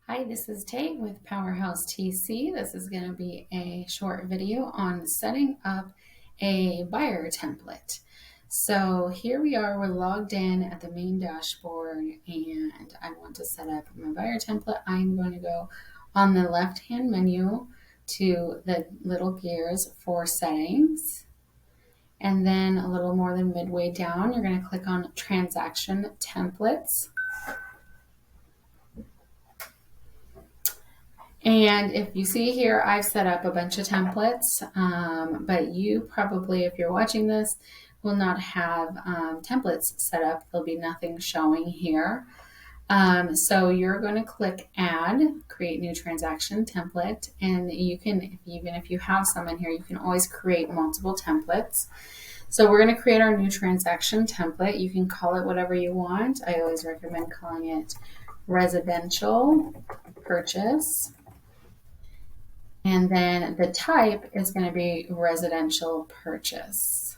Hi, this is Tay with Powerhouse TC. This is going to be a short video on setting up a buyer template. So here we are, we're logged in at the main dashboard and I want to set up my buyer template. I'm going to go on the left-hand menu to the little gears for settings. And then a little more than midway down, you're going to click on transaction templates. And if you see here, I've set up a bunch of templates, but you probably, if you're watching this, will not have templates set up. There'll be nothing showing here. So you're going to click Add, Create New Transaction Template, and you can, even if you have some in here, you can always create multiple templates. So we're going to create our new transaction template. You can call it whatever you want. I always recommend calling it residential purchase. And then the type is going to be residential purchase.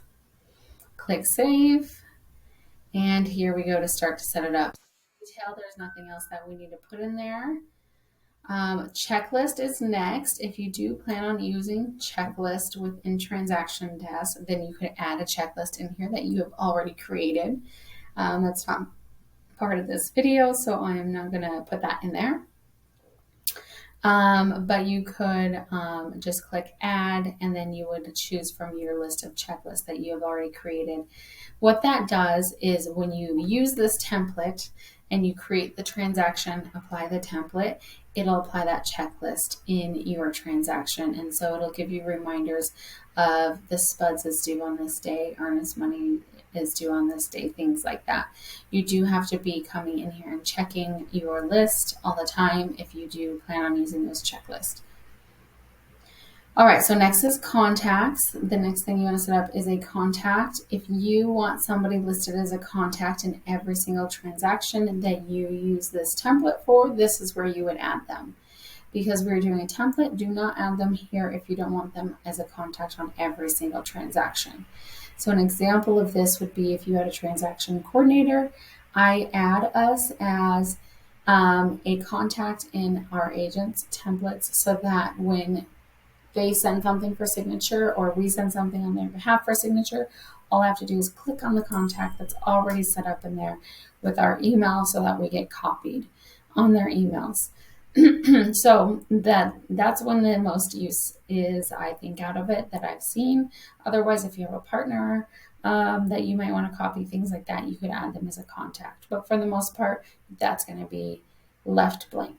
Click Save. And here we go to start to set it up. Detail, there's nothing else that we need to put in there. Checklist is next. If you do plan on using checklist within Transaction Desk, then you could add a checklist in here that you have already created. That's not part of this video, so I am not going to put that in there. But you could just click add and then you would choose from your list of checklists that you have already created. What that does is when you use this template and you create the transaction, apply the template, it'll apply that checklist in your transaction. And so it'll give you reminders of the spuds is due on this day, earnest money is due on this day, things like that. You do have to be coming in here and checking your list all the time if you do plan on using this checklist. All right, so next is contacts. The next thing you want to set up is a contact. If you want somebody listed as a contact in every single transaction that you use this template for, this is where you would add them. Because we're doing a template, do not add them here if you don't want them as a contact on every single transaction. So an example of this would be if you had a transaction coordinator, I add us as a contact in our agents templates so that when they send something for signature or we send something on their behalf for signature, all I have to do is click on the contact that's already set up in there with our email so that we get copied on their emails. So that's when the most use is, I think, out of it that I've seen. Otherwise, if you have a partner that you might want to copy, things like that, you could add them as a contact. But for the most part, that's going to be left blank.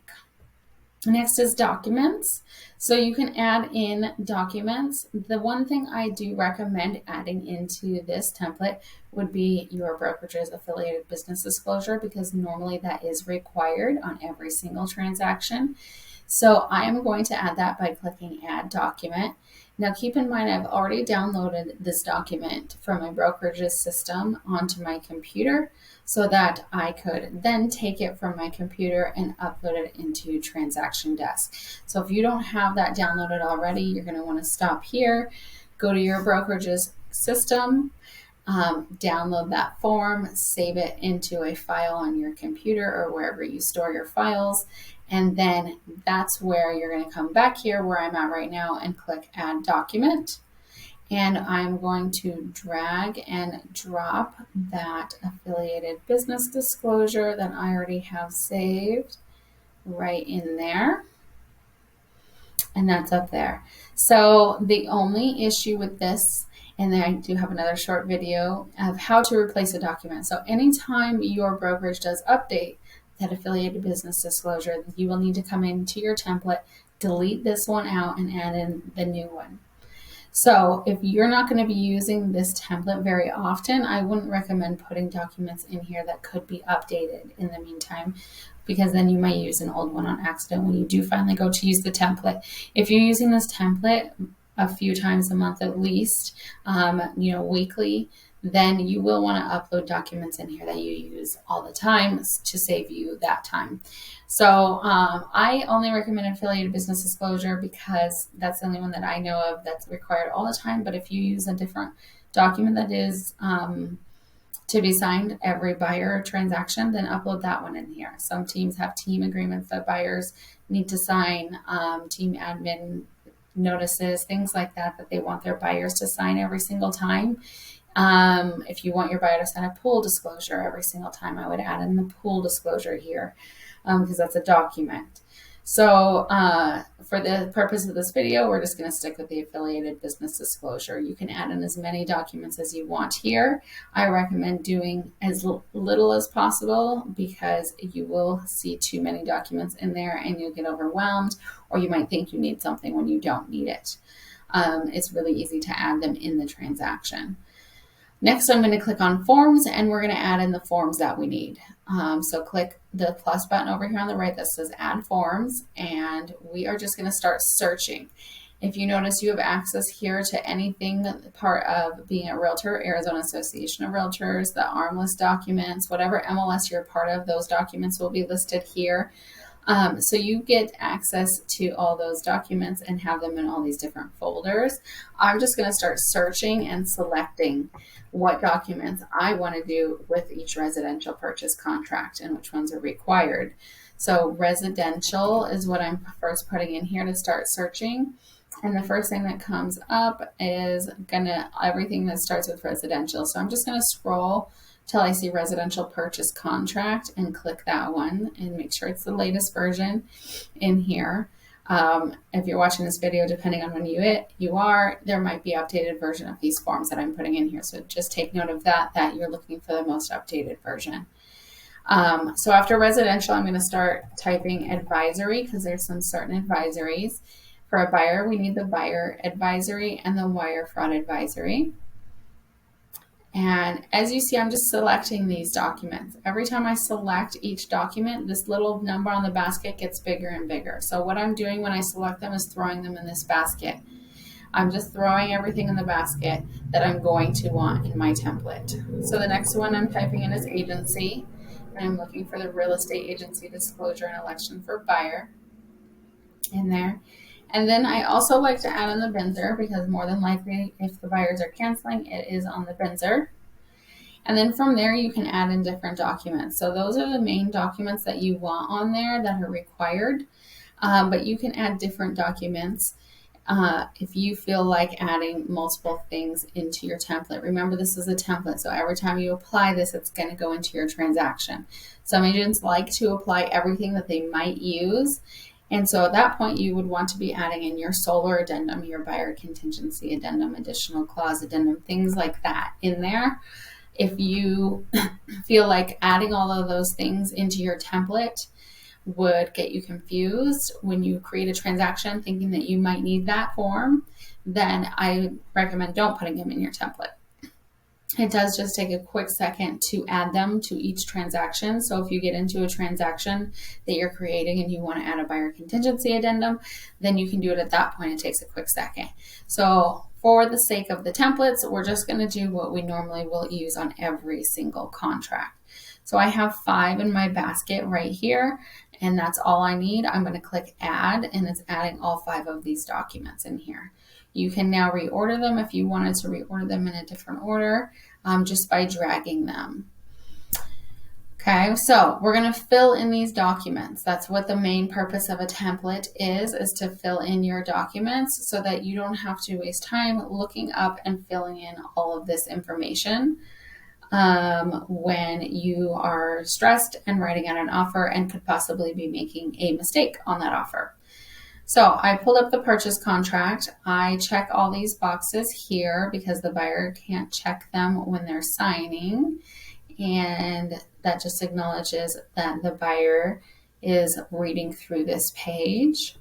Next is documents. So you can add in documents. The one thing I do recommend adding into this template would be your brokerage's affiliated business disclosure, because normally that is required on every single transaction. So I am going to add that by clicking Add Document. Now keep in mind, I've already downloaded this document from my brokerage's system onto my computer so that I could then take it from my computer and upload it into Transaction Desk. So if you don't have that downloaded already, you're going to want to stop here, go to your brokerage's system, download that form, save it into a file on your computer or wherever you store your files, and then that's where you're going to come back here where I'm at right now and click Add Document. And I'm going to drag and drop that affiliated business disclosure that I already have saved right in there. And that's up there. So the only issue with this, and then I do have another short video of how to replace a document. So anytime your brokerage does update that affiliated business disclosure, you will need to come into your template, delete this one out, and add in the new one. So if you're not going to be using this template very often, I wouldn't recommend putting documents in here that could be updated in the meantime, because then you might use an old one on accident when you do finally go to use the template. If you're using this template a few times a month at least, weekly, then you will want to upload documents in here that you use all the time to save you that time. So I only recommend affiliated business disclosure because that's the only one that I know of that's required all the time. But if you use a different document that is to be signed every buyer transaction, then upload that one in here. Some teams have team agreements that buyers need to sign, team admin notices, things like that, that they want their buyers to sign every single time. If you want your buyer to sign a pool disclosure every single time, I would add in the pool disclosure here because that's a document. So for the purpose of this video, we're just going to stick with the affiliated business disclosure. You can add in as many documents as you want here. I recommend doing as little as possible because you will see too many documents in there and you'll get overwhelmed, or you might think you need something when you don't need it. It's really easy to add them in the transaction. Next, I'm going to click on forms and we're going to add in the forms that we need. So click the plus button over here on the right that says add forms, and we are just going to start searching. If you notice, you have access here to anything part of being a realtor, Arizona Association of Realtors, the ARM list documents, whatever MLS you're part of, those documents will be listed here. So you get access to all those documents and have them in all these different folders. I'm just going to start searching and selecting what documents I want to do with each residential purchase contract and which ones are required. So residential is what I'm first putting in here to start searching. And the first thing that comes up is everything that starts with residential. So I'm just going to scroll till I see residential purchase contract and click that one and make sure it's the latest version in here. If you're watching this video, depending on when you are, there might be updated version of these forms that I'm putting in here. So just take note of that you're looking for the most updated version. So after residential, I'm going to start typing advisory because there's some certain advisories. For a buyer, we need the buyer advisory and the wire fraud advisory. And as you see, I'm just selecting these documents. Every time I select each document, this little number on the basket gets bigger and bigger. So what I'm doing when I select them is throwing them in this basket. I'm just throwing everything in the basket that I'm going to want in my template. So the next one I'm typing in is agency. And I'm looking for the real estate agency disclosure and election for buyer in there. And then I also like to add in the BINSR because more than likely if the buyers are canceling, it is on the BINSR. And then from there, you can add in different documents. So those are the main documents that you want on there that are required. But you can add different documents if you feel like adding multiple things into your template. Remember, this is a template. So every time you apply this, it's going to go into your transaction. Some agents like to apply everything that they might use. And so at that point, you would want to be adding in your solar addendum, your buyer contingency addendum, additional clause addendum, things like that in there. If you feel like adding all of those things into your template would get you confused when you create a transaction thinking that you might need that form, then I recommend don't putting them in your template. It does just take a quick second to add them to each transaction. So if you get into a transaction that you're creating and you want to add a buyer contingency addendum, then you can do it at that point. It takes a quick second. So for the sake of the templates, we're just going to do what we normally will use on every single contract. So I have 5 in my basket right here, and that's all I need. I'm going to click add, and it's adding all 5 of these documents in here. You can now reorder them if you wanted to reorder them in a different order just by dragging them. Okay, so we're going to fill in these documents. That's what the main purpose of a template is to fill in your documents so that you don't have to waste time looking up and filling in all of this information when you are stressed and writing out an offer and could possibly be making a mistake on that offer. So I pulled up the purchase contract. I check all these boxes here because the buyer can't check them when they're signing. And that just acknowledges that the buyer is reading through this page.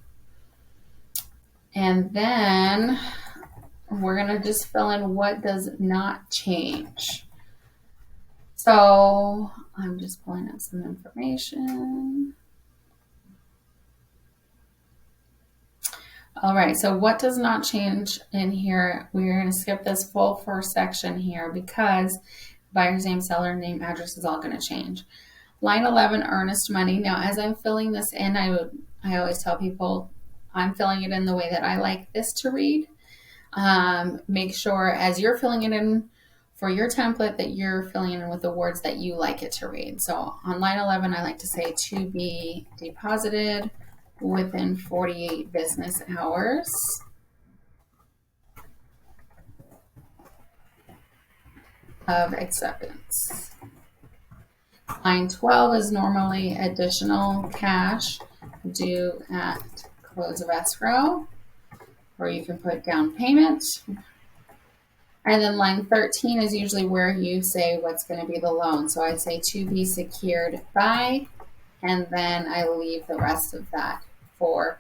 And then we're going to just fill in what does not change. So I'm just pulling up some information. All right, so what does not change in here? We're going to skip this full first section here because buyer's name, seller name, address is all going to change. Line 11, earnest money. Now, as I'm filling this in, I always tell people I'm filling it in the way that I like this to read. Make sure as you're filling it in for your template that you're filling in with the words that you like it to read. So on line 11, I like to say to be deposited within 48 business hours. Of acceptance. Line 12 is normally additional cash due at close of escrow, or you can put down payment. And then line 13 is usually where you say what's going to be the loan. So I say to be secured by, and then I leave the rest of that for,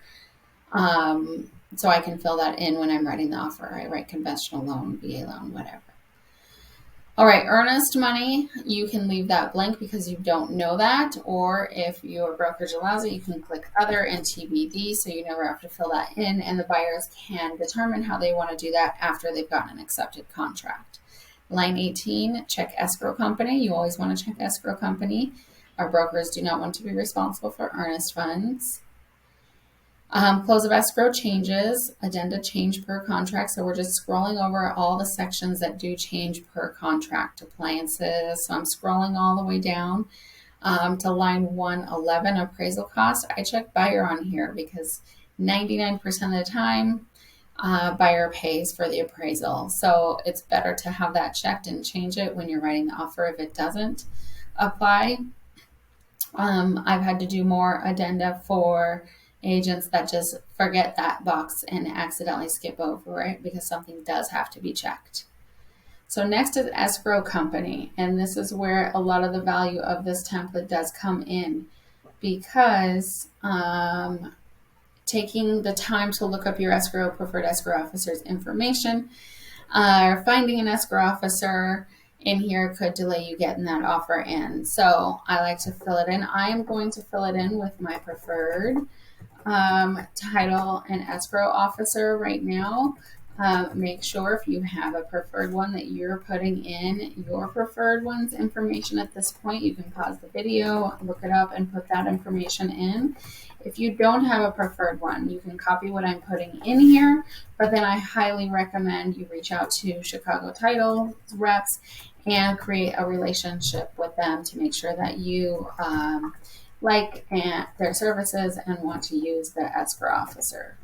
so I can fill that in when I'm writing the offer. I write conventional loan, VA loan, whatever. All right, earnest money, you can leave that blank because you don't know that, or if your brokerage allows it, you can click other and TBD, so you never have to fill that in, and the buyers can determine how they want to do that after they've gotten an accepted contract. Line 18, check escrow company. You always want to check escrow company. Our brokers do not want to be responsible for earnest funds. Close of escrow changes, addenda change per contract. So we're just scrolling over all the sections that do change per contract. Appliances. So I'm scrolling all the way down to line 111, appraisal cost. I check buyer on here because 99% of the time, buyer pays for the appraisal. So it's better to have that checked and change it when you're writing the offer if it doesn't apply. I've had to do more addenda for agents that just forget that box and accidentally skip over it because something does have to be checked. So next is escrow company, and this is where a lot of the value of this template does come in, because taking the time to look up your preferred escrow officer's information, or finding an escrow officer in here could delay you getting that offer in. So I like to fill it in. I am going to fill it in with my preferred title and escrow officer right now. Make sure if you have a preferred one that you're putting in your preferred one's information at this point. You can pause the video, look it up, and put that information in. If you don't have a preferred one, you can copy what I'm putting in here, but then I highly recommend you reach out to Chicago Title reps and create a relationship with them to make sure that you like their services and want to use the escrow officer.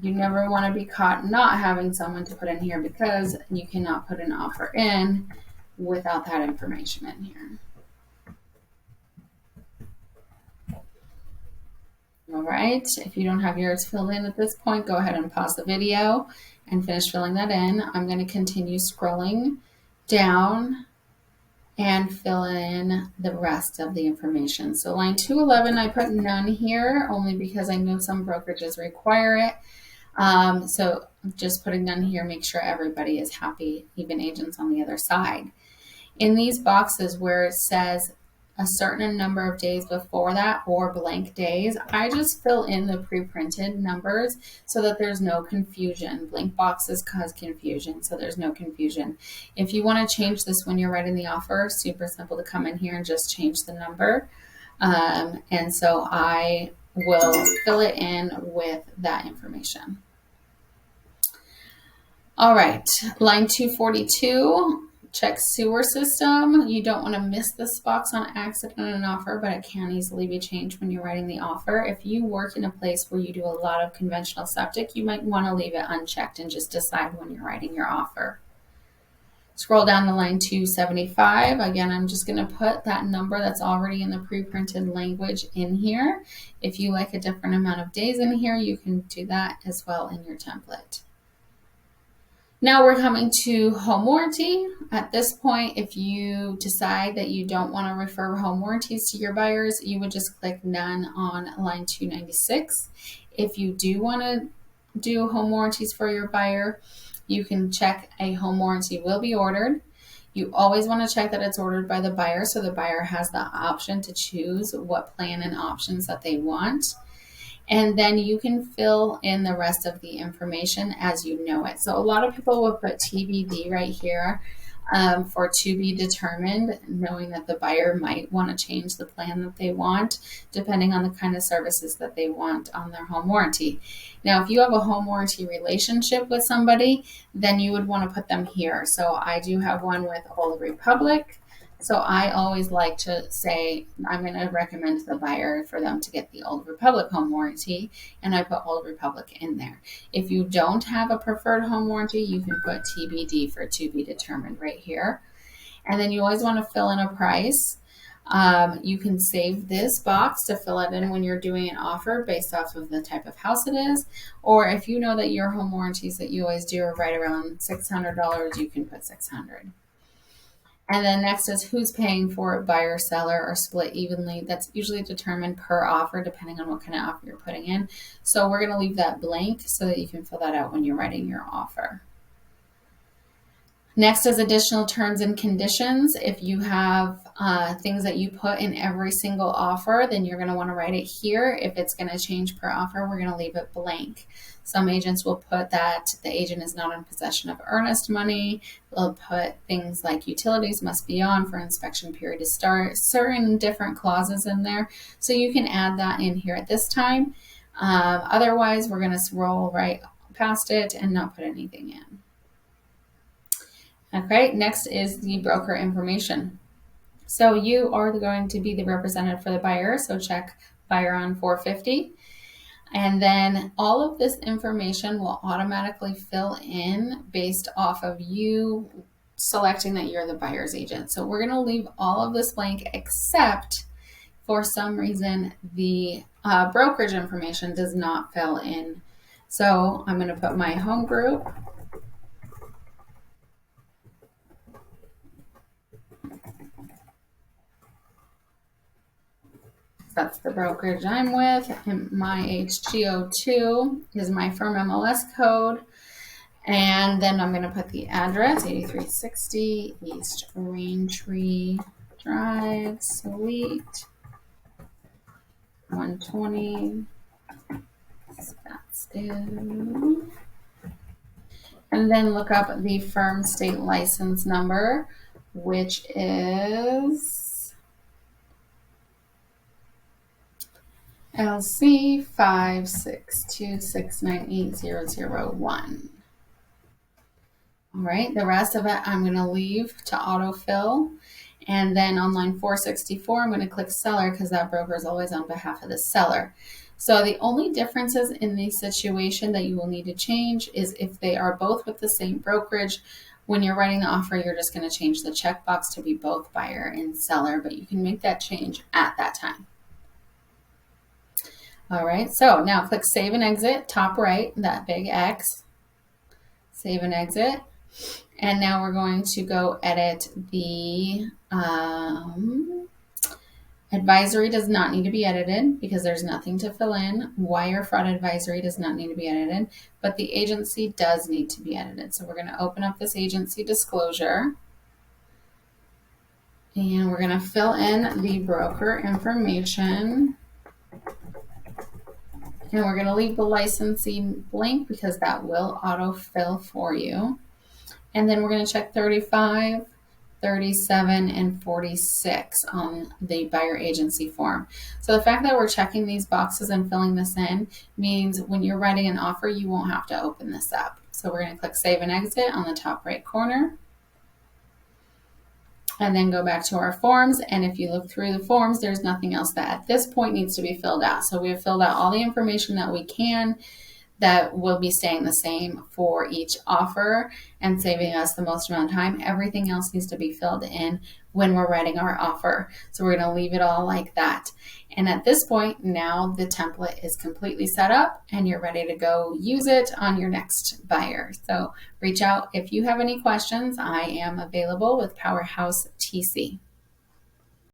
You never want to be caught not having someone to put in here because you cannot put an offer in without that information in here. All right, if you don't have yours filled in at this point, go ahead and pause the video and finish filling that in. I'm going to continue scrolling down and fill in the rest of the information. So line 211, I put none here only because I know some brokerages require it. So just putting none here, make sure everybody is happy, even agents on the other side. In these boxes where it says a certain number of days before that or blank days, I just fill in the pre-printed numbers so that there's no confusion. Blank boxes cause confusion, so there's no confusion. If you want to change this when you're writing the offer, super simple to come in here and just change the number. And so I will fill it in with that information. All right, line 242. Check sewer system. You don't want to miss this box on accident in an offer, but it can easily be changed when you're writing the offer. If you work in a place where you do a lot of conventional septic, you might want to leave it unchecked and just decide when you're writing your offer. Scroll down to line 275. Again, I'm just going to put that number that's already in the pre-printed language in here. If you like a different amount of days in here, you can do that as well in your template. Now we're coming to home warranty. At this point, if you decide that you don't want to refer home warranties to your buyers, you would just click none on line 296. If you do want to do home warranties for your buyer, you can check a home warranty will be ordered. You always want to check that it's ordered by the buyer so the buyer has the option to choose what plan and options that they want. And then you can fill in the rest of the information as you know it. So a lot of people will put TBD right here. for to be determined, knowing that the buyer might want to change the plan that they want, depending on the kind of services that they want on their home warranty. Now, if you have a home warranty relationship with somebody, then you would want to put them here. So I do have one with Old Republic. So I always like to say, I'm going to recommend to the buyer for them to get the Old Republic home warranty, and I put Old Republic in there. If you don't have a preferred home warranty, you can put TBD for to be determined right here. And then you always want to fill in a price. You can save this box to fill it in when you're doing an offer based off of the type of house it is. Or if you know that your home warranties that you always do are right around $600, you can put $600. And then next is who's paying for it, buyer, seller, or split evenly. That's usually determined per offer, depending on what kind of offer you're putting in. So we're going to leave that blank so that you can fill that out when you're writing your offer. Next is additional terms and conditions. If you have things that you put in every single offer, then you're going to want to write it here. If it's going to change per offer, we're going to leave it blank. Some agents will put that the agent is not in possession of earnest money. They'll put things like utilities must be on for inspection period to start, certain different clauses in there. So you can add that in here at this time. Otherwise, we're going to roll right past it and not put anything in. Okay, next is the broker information. So you are going to be the representative for the buyer, so check buyer on 450. And then all of this information will automatically fill in based off of you selecting that you're the buyer's agent. So we're going to leave all of this blank except for some reason the brokerage information does not fill in. So I'm going to put MyHomeGroup. That's the brokerage I'm with. And my HGO2 is my firm MLS code. And then I'm going to put the address, 8360 East Raintree Drive, Suite 120, Scottsdale. And then look up the firm state license number, which is LC 562698001. All right, the rest of it I'm going to leave to autofill. And then on line 464, I'm going to click seller because that broker is always on behalf of the seller. So the only differences in the situation that you will need to change is if they are both with the same brokerage. When you're writing the offer, you're just going to change the checkbox to be both buyer and seller, but you can make that change at that time. All right, so now click Save and Exit, top right, that big X. Save and Exit. And now we're going to go edit the advisory does not need to be edited because there's nothing to fill in. Wire fraud advisory does not need to be edited, but the agency does need to be edited. So we're going to open up this agency disclosure. And we're going to fill in the broker information. And we're going to leave the licensing blank because that will autofill for you. And then we're going to check 35, 37, and 46 on the buyer agency form. So the fact that we're checking these boxes and filling this in means when you're writing an offer, you won't have to open this up. So we're going to click Save and Exit on the top right corner. And then go back to our forms. And if you look through the forms, there's nothing else that at this point needs to be filled out. So we have filled out all the information that we can that will be staying the same for each offer and saving us the most amount of time. Everything else needs to be filled in when we're writing our offer. So we're going to leave it all like that. And at this point, now the template is completely set up and you're ready to go use it on your next buyer. So reach out if you have any questions. I am available with Powerhouse TC.